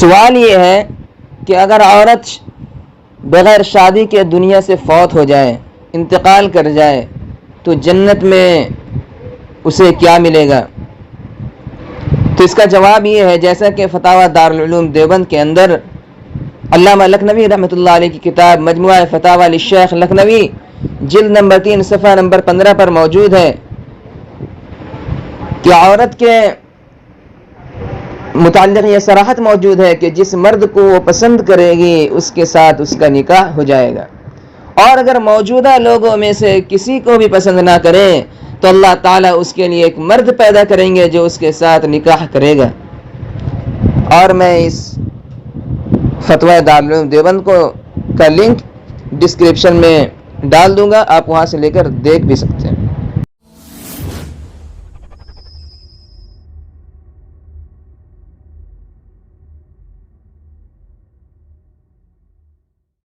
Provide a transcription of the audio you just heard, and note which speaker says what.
Speaker 1: سوال یہ ہے کہ اگر عورت بغیر شادی کے دنیا سے فوت ہو جائے، انتقال کر جائے، تو جنت میں اسے کیا ملے گا؟ تو اس کا جواب یہ ہے، جیسا کہ فتاوی دارالعلوم دیوبند کے اندر علامہ لکھنوی رحمۃ اللہ علیہ کی کتاب مجموعہ فتاوی للشیخ لکھنوی جلد نمبر 3 صفحہ نمبر 15 پر موجود ہے کہ عورت کے متعلق یہ صراحت موجود ہے کہ جس مرد کو وہ پسند کرے گی اس کے ساتھ اس کا نکاح ہو جائے گا، اور اگر موجودہ لوگوں میں سے کسی کو بھی پسند نہ کرے تو اللہ تعالیٰ اس کے لیے ایک مرد پیدا کریں گے جو اس کے ساتھ نکاح کرے گا۔ اور میں اس فتوی دارالعلوم دیوبند کا لنک ڈسکرپشن میں ڈال دوں گا، آپ وہاں سے لے کر دیکھ بھی سکتے ہیں۔